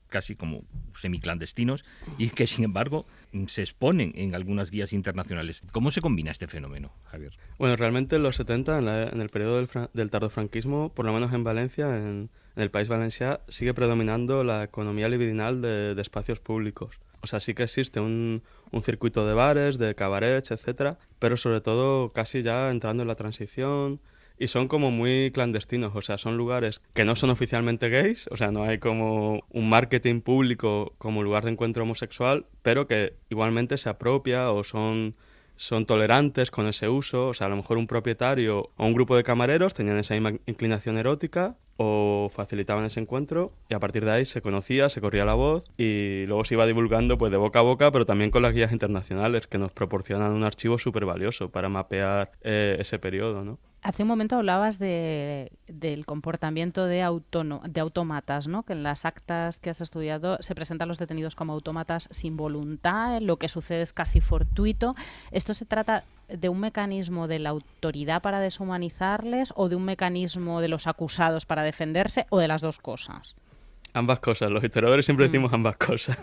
casi como semiclandestinos y que sin embargo se exponen en algunas guías internacionales. ¿Cómo se combina este fenómeno, Javier? Bueno, realmente en los 70, en el periodo del tardofranquismo, por lo menos en Valencia, en el País Valencià, sigue predominando la economía libidinal de espacios públicos. O sea, sí que existe un circuito de bares, de cabarets, etcétera, pero sobre todo casi ya entrando en la transición. Y son como muy clandestinos, o sea, son lugares que no son oficialmente gays, o sea, no hay como un marketing público como lugar de encuentro homosexual, pero que igualmente se apropia o son tolerantes con ese uso. O sea, a lo mejor un propietario o un grupo de camareros tenían esa misma inclinación erótica o facilitaban ese encuentro y a partir de ahí se conocía, se corría la voz y luego se iba divulgando pues de boca a boca, pero también con las guías internacionales que nos proporcionan un archivo súper valioso para mapear ese periodo, ¿no? Hace un momento hablabas del comportamiento de autómatas, ¿no? Que en las actas que has estudiado se presentan los detenidos como autómatas sin voluntad, lo que sucede es casi fortuito. ¿Esto se trata de un mecanismo de la autoridad para deshumanizarles o de un mecanismo de los acusados para defenderse o de las dos cosas? Ambas cosas, los historiadores siempre decimos ambas cosas.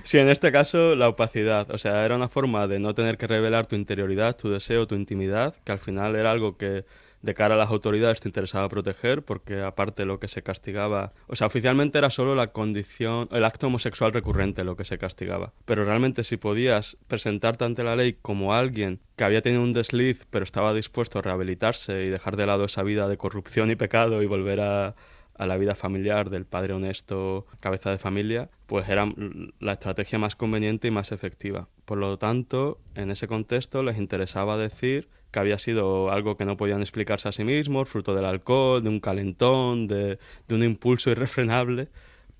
Sí, en este caso la opacidad, o sea, era una forma de no tener que revelar tu interioridad, tu deseo, tu intimidad, que al final era algo que de cara a las autoridades te interesaba proteger, porque aparte lo que se castigaba, o sea, oficialmente era solo la condición, el acto homosexual recurrente lo que se castigaba, pero realmente si podías presentarte ante la ley como alguien que había tenido un desliz, pero estaba dispuesto a rehabilitarse y dejar de lado esa vida de corrupción y pecado y volver a la vida familiar del padre honesto, cabeza de familia, pues era la estrategia más conveniente y más efectiva. Por lo tanto, en ese contexto les interesaba decir que había sido algo que no podían explicarse a sí mismos, fruto del alcohol, de un calentón, de un impulso irrefrenable,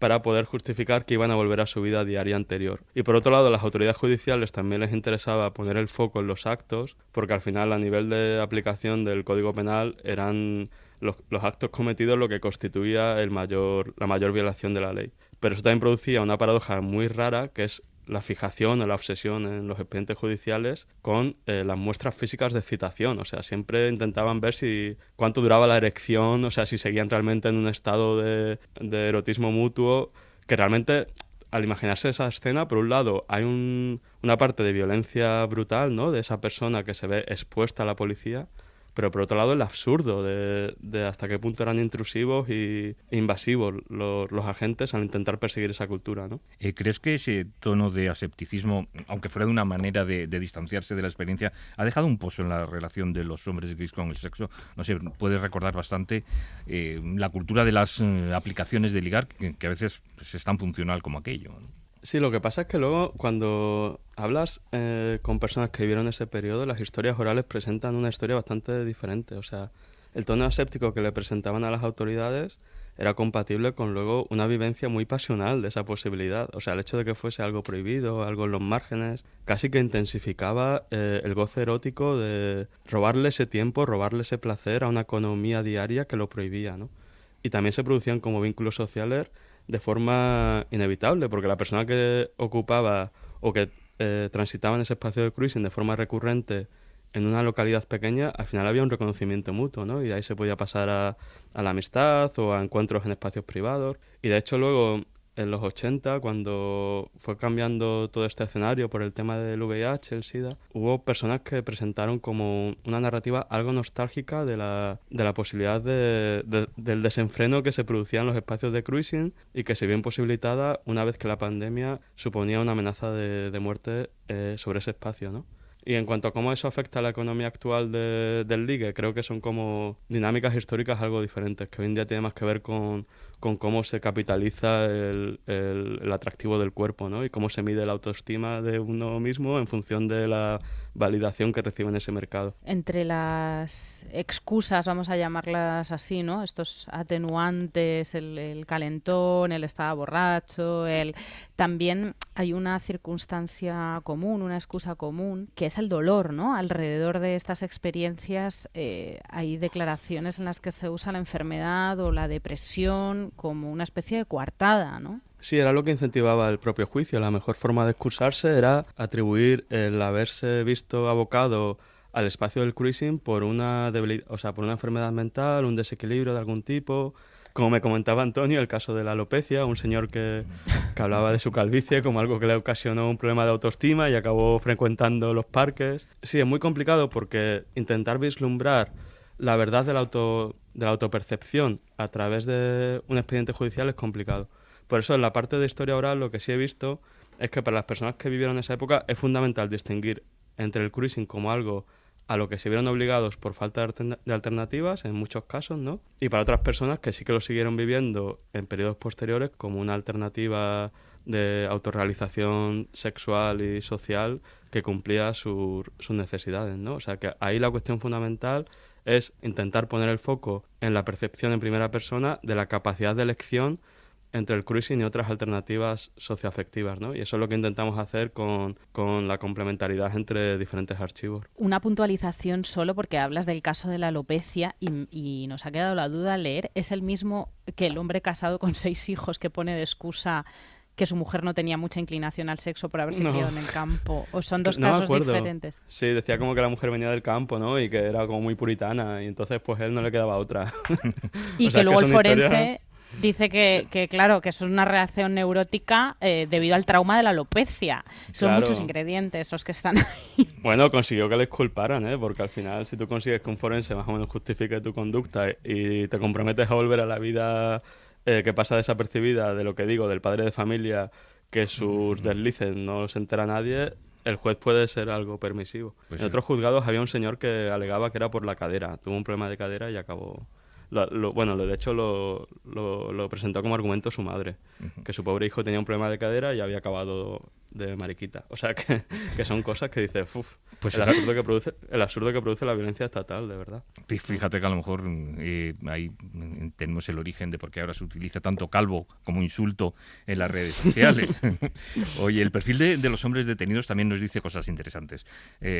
para poder justificar que iban a volver a su vida diaria anterior. Y por otro lado, a las autoridades judiciales también les interesaba poner el foco en los actos, porque al final a nivel de aplicación del Código Penal eran los actos cometidos lo que constituía la mayor violación de la ley. Pero eso también producía una paradoja muy rara, que es la fijación o la obsesión en los expedientes judiciales con las muestras físicas de excitación. O sea, siempre intentaban ver cuánto duraba la erección, o sea, si seguían realmente en un estado de erotismo mutuo, que realmente, al imaginarse esa escena, por un lado, hay una parte de violencia brutal, ¿no?, de esa persona que se ve expuesta a la policía, pero por otro lado el absurdo de hasta qué punto eran intrusivos e invasivos los agentes al intentar perseguir esa cultura, ¿no? ¿Crees que ese tono de asepticismo, aunque fuera de una manera de distanciarse de la experiencia, ha dejado un pozo en la relación de los hombres gays con el sexo? No sé, puedes recordar bastante la cultura de las aplicaciones de ligar, que a veces es tan funcional como aquello, ¿no? Sí, lo que pasa es que luego cuando hablas con personas que vivieron ese periodo, las historias orales presentan una historia bastante diferente. O sea, el tono aséptico que le presentaban a las autoridades era compatible con luego una vivencia muy pasional de esa posibilidad. O sea, el hecho de que fuese algo prohibido, algo en los márgenes, casi que intensificaba el goce erótico de robarle ese tiempo, robarle ese placer a una economía diaria que lo prohibía, ¿no? Y también se producían como vínculos sociales de forma inevitable, porque la persona que ocupaba o que transitaba en ese espacio de cruising de forma recurrente en una localidad pequeña, al final había un reconocimiento mutuo, ¿no? Y de ahí se podía pasar a la amistad o a encuentros en espacios privados. Y de hecho luego, en los 80, cuando fue cambiando todo este escenario por el tema del VIH, el SIDA, hubo personas que presentaron como una narrativa algo nostálgica de la posibilidad del desenfreno que se producía en los espacios de cruising y que se vio imposibilitada una vez que la pandemia suponía una amenaza de muerte sobre ese espacio, ¿no? Y en cuanto a cómo eso afecta a la economía actual del ligue, creo que son como dinámicas históricas algo diferentes, que hoy en día tiene más que ver con cómo se capitaliza el atractivo del cuerpo, ¿no? Y cómo se mide la autoestima de uno mismo en función de la validación que recibe en ese mercado. Entre las excusas, vamos a llamarlas así, ¿no?, estos atenuantes, el calentón, el estaba borracho, también hay una circunstancia común, una excusa común, que es el dolor, ¿no? Alrededor de estas experiencias hay declaraciones en las que se usa la enfermedad o la depresión como una especie de coartada, ¿no? Sí, era lo que incentivaba el propio juicio. La mejor forma de excusarse era atribuir el haberse visto abocado al espacio del cruising por una debilidad, o sea, por una enfermedad mental, un desequilibrio de algún tipo. Como me comentaba Antonio, el caso de la alopecia, un señor que hablaba de su calvicie como algo que le ocasionó un problema de autoestima y acabó frecuentando los parques. Sí, es muy complicado porque intentar vislumbrar la verdad de la autopercepción a través de un expediente judicial es complicado. Por eso en la parte de historia oral lo que sí he visto es que para las personas que vivieron esa época es fundamental distinguir entre el cruising como algo a lo que se vieron obligados por falta de alternativas en muchos casos, ¿no? Y para otras personas que sí que lo siguieron viviendo en periodos posteriores como una alternativa de autorrealización sexual y social que cumplía sus necesidades, ¿no? O sea que ahí la cuestión fundamental es intentar poner el foco en la percepción en primera persona de la capacidad de elección entre el cruising y otras alternativas socioafectivas, ¿no? Y eso es lo que intentamos hacer con la complementariedad entre diferentes archivos. Una puntualización solo, porque hablas del caso de la alopecia y nos ha quedado la duda al leer, ¿es el mismo que el hombre casado con 6 hijos que pone de excusa que su mujer no tenía mucha inclinación al sexo por haberse criado en el campo? ¿O son dos casos diferentes? Sí, decía como que la mujer venía del campo, ¿no? Y que era como muy puritana y entonces pues a él no le quedaba otra. Y que luego el forense dice que claro, que eso es una reacción neurótica debido al trauma de la alopecia. Son muchos ingredientes los que están ahí. Bueno, consiguió que les culparan, porque al final si tú consigues que un forense más o menos justifique tu conducta y te comprometes a volver a la vida que pasa desapercibida de lo que digo, del padre de familia, que sus deslices no se entera nadie, el juez puede ser algo permisivo. Pues en otros juzgados había un señor que alegaba que era por la cadera. Tuvo un problema de cadera y acabó... de hecho lo presentó como argumento su madre, que su pobre hijo tenía un problema de cadera y había acabado de mariquita. O sea, que son cosas que dices, pues el absurdo que produce la violencia estatal, de verdad. Fíjate que a lo mejor ahí tenemos el origen de por qué ahora se utiliza tanto calvo como insulto en las redes sociales. Oye, el perfil de los hombres detenidos también nos dice cosas interesantes.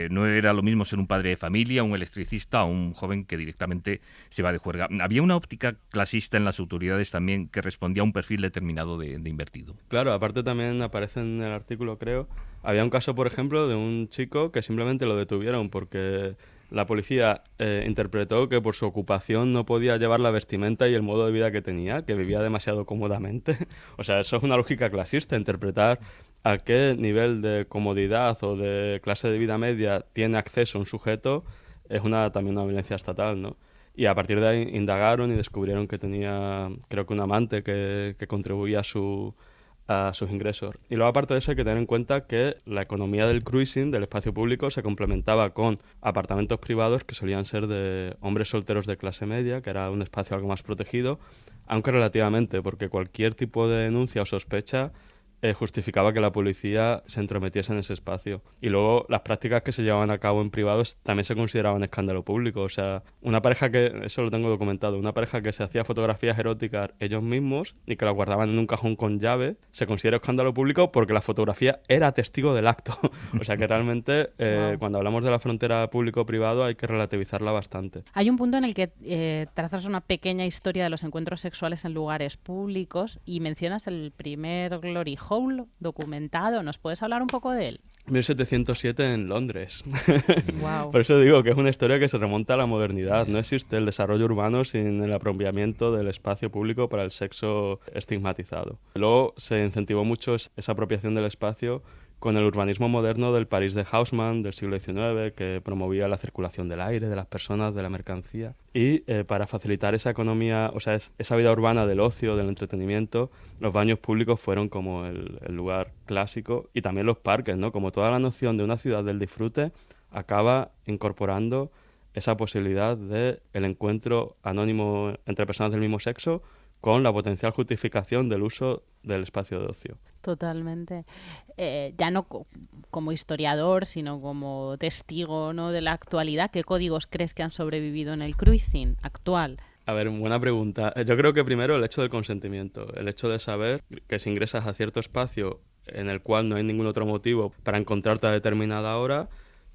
No era lo mismo ser un padre de familia, un electricista o un joven que directamente se va de juerga. Había una óptica clasista en las autoridades también que respondía a un perfil determinado de invertido. Claro, aparte también aparece en el artículo, creo, había un caso, por ejemplo, de un chico que simplemente lo detuvieron porque la policía interpretó que por su ocupación no podía llevar la vestimenta y el modo de vida que tenía, que vivía demasiado cómodamente. O sea, eso es una lógica clasista, interpretar a qué nivel de comodidad o de clase de vida media tiene acceso un sujeto es también una violencia estatal, ¿no? Y a partir de ahí indagaron y descubrieron que tenía, creo que un amante que contribuía a sus ingresos. Y luego, aparte de eso, hay que tener en cuenta que la economía del cruising, del espacio público, se complementaba con apartamentos privados que solían ser de hombres solteros de clase media, que era un espacio algo más protegido, aunque relativamente, porque cualquier tipo de denuncia o sospecha justificaba que la policía se entrometiese en ese espacio. Y luego las prácticas que se llevaban a cabo en privados también se consideraban escándalo público. O sea, una pareja eso lo tengo documentado, una pareja que se hacía fotografías eróticas ellos mismos y que las guardaban en un cajón con llave, se considera escándalo público porque la fotografía era testigo del acto. O sea que realmente cuando hablamos de la frontera público-privado hay que relativizarla bastante. Hay un punto en el que trazas una pequeña historia de los encuentros sexuales en lugares públicos y mencionas el primer Glory Hole documentado. ¿Nos puedes hablar un poco de él? 1707 en Londres. Wow. Por eso digo que es una historia que se remonta a la modernidad. No existe el desarrollo urbano sin el apropiamiento del espacio público para el sexo estigmatizado. Luego se incentivó mucho esa apropiación del espacio con el urbanismo moderno del París de Haussmann del siglo XIX, que promovía la circulación del aire, de las personas, de la mercancía. Y para facilitar esa economía, o sea, esa vida urbana del ocio, del entretenimiento, los baños públicos fueron como el lugar clásico, y también los parques, ¿no? Como toda la noción de una ciudad del disfrute acaba incorporando esa posibilidad de el encuentro anónimo entre personas del mismo sexo con la potencial justificación del uso del espacio de ocio. Totalmente. Ya no como historiador, sino como testigo, ¿no?, de la actualidad, ¿qué códigos crees que han sobrevivido en el cruising actual? A ver, buena pregunta. Yo creo que primero el hecho del consentimiento, el hecho de saber que si ingresas a cierto espacio en el cual no hay ningún otro motivo para encontrarte a determinada hora,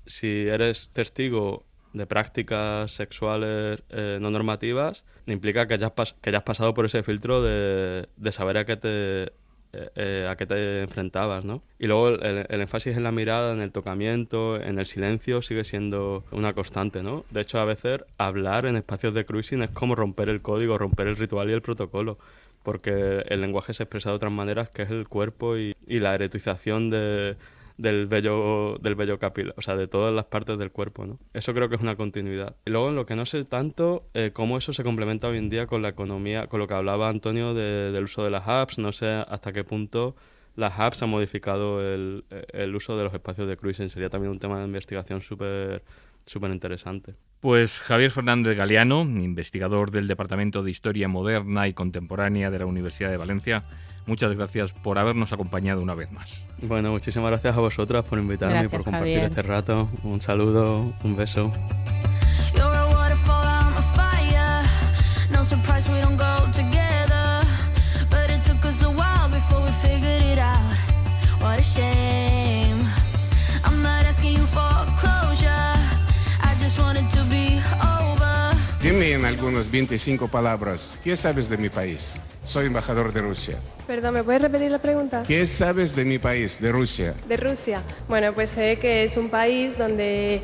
si eres testigo de prácticas sexuales no normativas, implica que hayas pasado por ese filtro de saber a qué te enfrentabas, ¿no? Y luego el énfasis en la mirada, en el tocamiento, en el silencio sigue siendo una constante, ¿no? De hecho, a veces hablar en espacios de cruising es como romper el código, romper el ritual y el protocolo, porque el lenguaje se expresa de otras maneras, que es el cuerpo y la erotización del vello capilar, o sea, de todas las partes del cuerpo, ¿no? Eso creo que es una continuidad. Y luego, en lo que no sé tanto, cómo eso se complementa hoy en día con la economía, con lo que hablaba Antonio del uso de las apps. No sé hasta qué punto las apps han modificado el uso de los espacios de cruising. Sería también un tema de investigación súper interesante. Pues Javier Fernández Galeano, investigador del Departamento de Historia Moderna y Contemporánea de la Universidad de Valencia, muchas gracias por habernos acompañado una vez más. Bueno, muchísimas gracias a vosotras por invitarme y por compartir Javier. este rato. Un saludo, un beso. Dime en algunas 25 palabras, ¿qué sabes de mi país? Soy embajador de Rusia. Perdón, ¿me puedes repetir la pregunta? ¿Qué sabes de mi país, de Rusia? De Rusia. Bueno, pues sé que es un país donde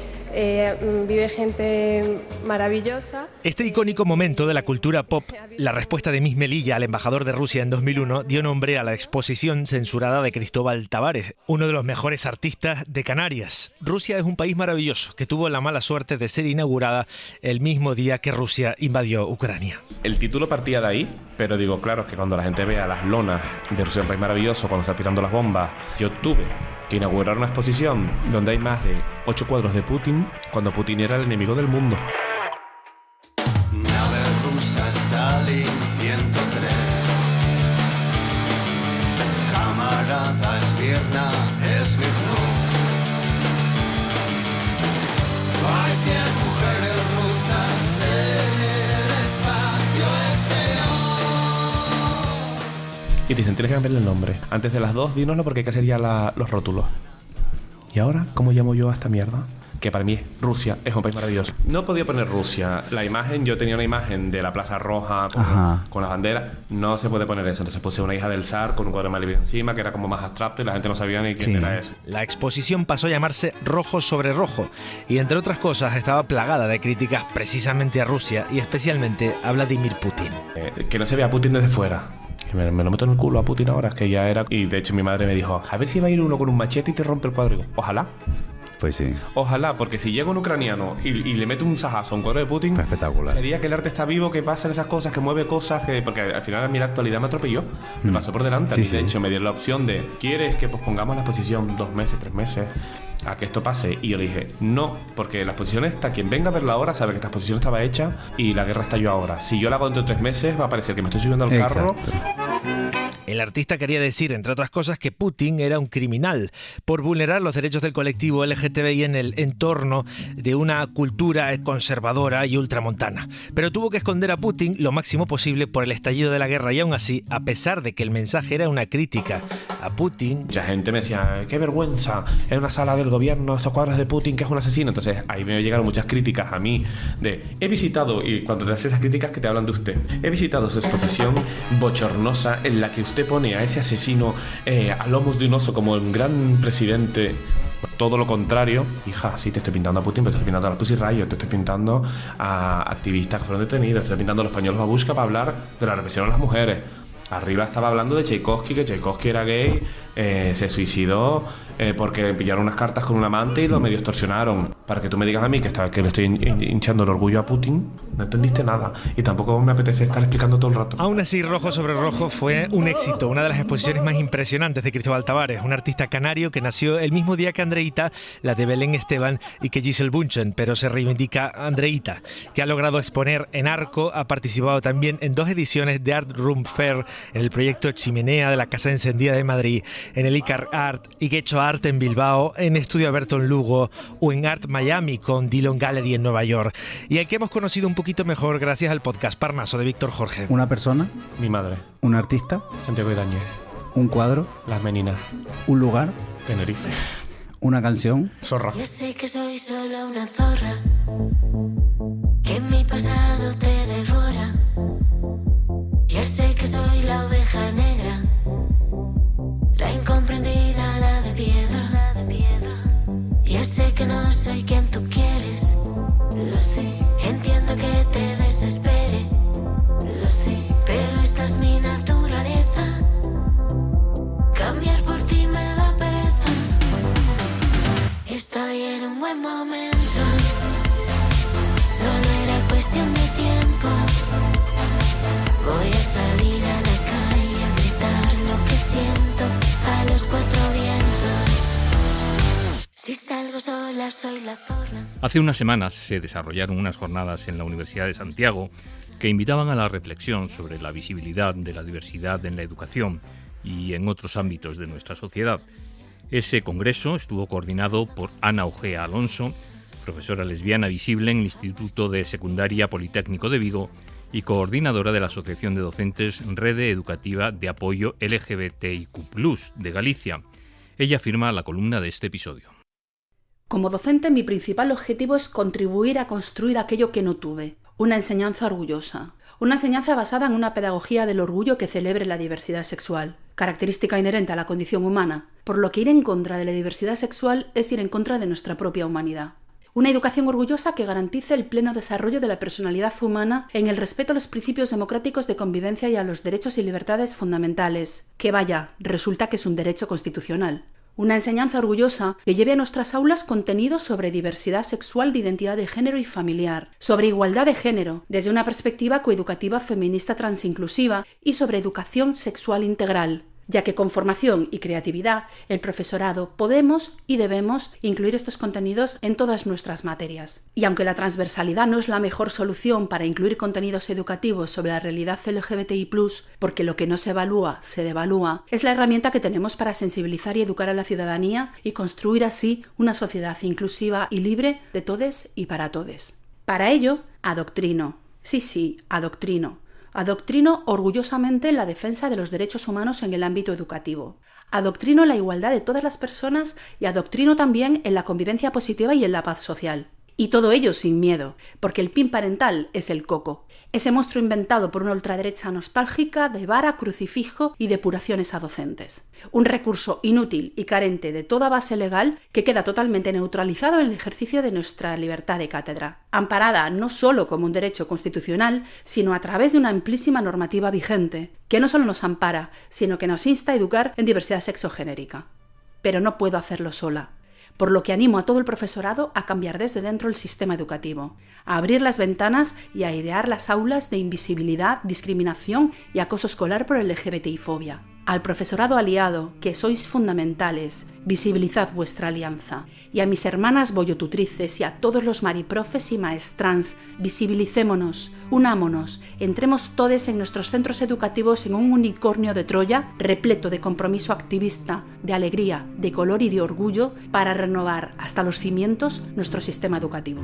vive gente maravillosa. Este icónico momento de la cultura pop, la respuesta de Miss Melilla al embajador de Rusia en 2001, dio nombre a la exposición censurada de Cristóbal Tavares, uno de los mejores artistas de Canarias. Rusia es un país maravilloso que tuvo la mala suerte de ser inaugurada el mismo día que Rusia invadió Ucrania. El título partía de ahí, pero digo, claro, es que cuando la gente vea las lonas de Rusia, un país maravilloso, cuando está tirando las bombas, yo tuve que inaugurar una exposición donde hay más de 8 cuadros de Putin, cuando Putin era el enemigo del mundo. Nave rusa Stalin 103. Camarada Esmirna y te dicen, tienes que cambiarle el nombre. Antes de las 2, dínoslo porque hay que hacer ya los rótulos. ¿Y ahora cómo llamo yo a esta mierda? Que para mí Rusia es un país maravilloso. No podía poner Rusia. La imagen, yo tenía una imagen de la Plaza Roja con las banderas. No se puede poner eso. Entonces puse una hija del zar con un cuadro de Malibí encima, que era como más abstracto y la gente no sabía ni quién era eso. La exposición pasó a llamarse Rojo sobre Rojo y, entre otras cosas, estaba plagada de críticas precisamente a Rusia y especialmente a Vladimir Putin. Que no se vea a Putin desde fuera. Me lo meto en el culo a Putin ahora, es que ya era... Y de hecho mi madre me dijo, a ver si va a ir uno con un machete y te rompe el cuadro. Y digo, ojalá. Pues sí. Ojalá, porque si llega un ucraniano y le mete un sajazo a un cuadro de Putin, espectacular. Sería que el arte está vivo, que pasan esas cosas, que mueve cosas, porque al final a mí la actualidad me atropelló. Me pasó por delante. De hecho, me dieron la opción de, ¿quieres que pospongamos la exposición 2 meses, 3 meses? A que esto pase. Y yo le dije, no, porque la exposición está, quien venga a verla ahora sabe que esta exposición estaba hecha y la guerra estalló ahora. Si yo la hago dentro de 3 meses, va a parecer que me estoy subiendo al carro. El artista quería decir, entre otras cosas, que Putin era un criminal por vulnerar los derechos del colectivo LGTBI en el entorno de una cultura conservadora y ultramontana. Pero tuvo que esconder a Putin lo máximo posible por el estallido de la guerra y aún así, a pesar de que el mensaje era una crítica a Putin... Mucha gente me decía, qué vergüenza, en una sala del gobierno estos cuadros de Putin, que es un asesino. Entonces ahí me llegaron muchas críticas a mí de, he visitado, y cuando te haces esas críticas que te hablan de usted, he visitado su exposición bochornosa en la que usted pone a ese asesino a lomos de un oso como un gran presidente. Todo lo contrario. Hija, sí, te estoy pintando a Putin, pero te estoy pintando a la Pussy Riot, te estoy pintando a activistas que fueron detenidos, te estoy pintando a los españoles babushka para hablar de la represión a las mujeres. Arriba estaba hablando de Tchaikovsky, que Tchaikovsky era gay, se suicidó porque pillaron unas cartas con un amante y lo medio extorsionaron. Para que tú me digas a mí que le estoy hinchando el orgullo a Putin, no entendiste nada. Y tampoco me apetece estar explicando todo el rato. Aún así, Rojo sobre Rojo fue un éxito, una de las exposiciones más impresionantes de Cristóbal Tavares, un artista canario que nació el mismo día que Andreita, la de Belén Esteban y que Giselle Bunchen, pero se reivindica Andreita, que ha logrado exponer en Arco, ha participado también en 2 ediciones de Art Room Fair, en el proyecto Chimenea de la Casa Encendida de Madrid, en el Icar Art y Gecho Art en Bilbao, en Estudio Alberto en Lugo o en Art Miami con Dillon Gallery en Nueva York, y al que hemos conocido un poquito mejor gracias al podcast Parnaso de Víctor Jorge. ¿Una persona? Mi madre. ¿Un artista? Santiago Idañez. ¿Un cuadro? Las Meninas. ¿Un lugar? Tenerife. ¿Una canción? Zorra. Yo sé que soy solo una zorra, que mi pasado te devora. Ya sé que soy la oveja negra, la incomprendida, la de piedra. Ya sé que no soy quien tú quieres, lo sé. Entiendo que te desespere, lo sé. Pero esta es mi naturaleza, cambiar por ti me da pereza. Estoy en un buen momento, solo era cuestión de tiempo. Voy a salir a la calle a gritar lo que siento a los 4 vientos. Si salgo sola soy la zorra. Hace unas semanas se desarrollaron unas jornadas en la Universidad de Santiago que invitaban a la reflexión sobre la visibilidad de la diversidad en la educación y en otros ámbitos de nuestra sociedad. Ese congreso estuvo coordinado por Ana Ojea Alonso, profesora lesbiana visible en el Instituto de Secundaria Politécnico de Vigo y coordinadora de la Asociación de Docentes Rede Educativa de Apoyo LGBTIQ+, de Galicia. Ella firma la columna de este episodio. Como docente, mi principal objetivo es contribuir a construir aquello que no tuve, una enseñanza orgullosa. Una enseñanza basada en una pedagogía del orgullo que celebre la diversidad sexual, característica inherente a la condición humana, por lo que ir en contra de la diversidad sexual es ir en contra de nuestra propia humanidad. Una educación orgullosa que garantice el pleno desarrollo de la personalidad humana en el respeto a los principios democráticos de convivencia y a los derechos y libertades fundamentales, que vaya, resulta que es un derecho constitucional. Una enseñanza orgullosa que lleve a nuestras aulas contenidos sobre diversidad sexual de identidad de género y familiar, sobre igualdad de género, desde una perspectiva coeducativa feminista transinclusiva y sobre educación sexual integral, ya que con formación y creatividad el profesorado podemos y debemos incluir estos contenidos en todas nuestras materias. Y aunque la transversalidad no es la mejor solución para incluir contenidos educativos sobre la realidad LGBTI+, porque lo que no se evalúa se devalúa, es la herramienta que tenemos para sensibilizar y educar a la ciudadanía y construir así una sociedad inclusiva y libre de todes y para todes. Para ello, adoctrino. Sí, adoctrino. Adoctrino orgullosamente en la defensa de los derechos humanos en el ámbito educativo. Adoctrino en la igualdad de todas las personas y adoctrino también en la convivencia positiva y en la paz social. Y todo ello sin miedo, porque el PIN parental es el coco, ese monstruo inventado por una ultraderecha nostálgica de vara, crucifijo y depuraciones a docentes. Un recurso inútil y carente de toda base legal que queda totalmente neutralizado en el ejercicio de nuestra libertad de cátedra, amparada no solo como un derecho constitucional, sino a través de una amplísima normativa vigente, que no solo nos ampara, sino que nos insta a educar en diversidad sexogenérica. Pero no puedo hacerlo sola. Por lo que animo a todo el profesorado a cambiar desde dentro el sistema educativo, a abrir las ventanas y a airear las aulas de invisibilidad, discriminación y acoso escolar por LGBTI-fobia. Al profesorado aliado, que sois fundamentales, visibilizad vuestra alianza. Y a mis hermanas boyotutrices y a todos los mariprofes y maestrans, visibilicémonos, unámonos, entremos todes en nuestros centros educativos en un unicornio de Troya repleto de compromiso activista, de alegría, de color y de orgullo para renovar hasta los cimientos nuestro sistema educativo.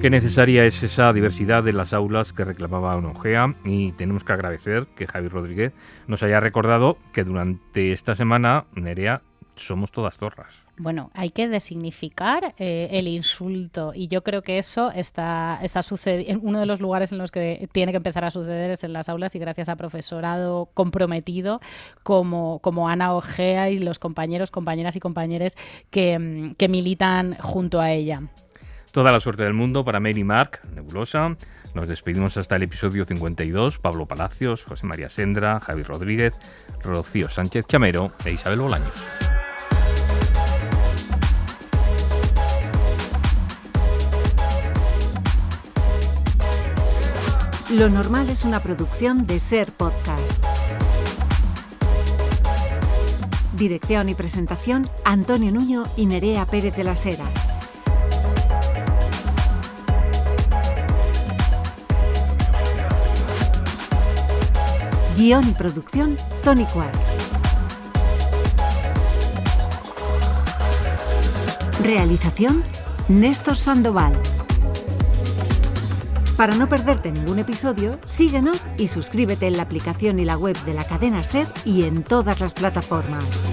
Qué necesaria es esa diversidad de las aulas que reclamaba Onogea, y tenemos que agradecer que Javi Rodríguez nos haya recordado que durante esta semana, Nerea, somos todas zorras. Bueno, hay que designificar el insulto, y yo creo que eso está sucediendo. Uno de los lugares en los que tiene que empezar a suceder es en las aulas, y gracias a profesorado comprometido como Ana Ojea y los compañeros, compañeras y compañeros que militan junto a ella. Toda la suerte del mundo para Mary Mark, Nebulosa. Nos despedimos hasta el episodio 52. Pablo Palacios, José María Sendra, Javi Rodríguez, Rocío Sánchez Chamero e Isabel Bolaños. Lo normal es una producción de Ser Podcast. Dirección y presentación, Antonio Nuño y Nerea Pérez de las Heras. Guión y producción, Tony Quar. Realización, Néstor Sandoval. Para no perderte ningún episodio, síguenos y suscríbete en la aplicación y la web de la cadena SER y en todas las plataformas.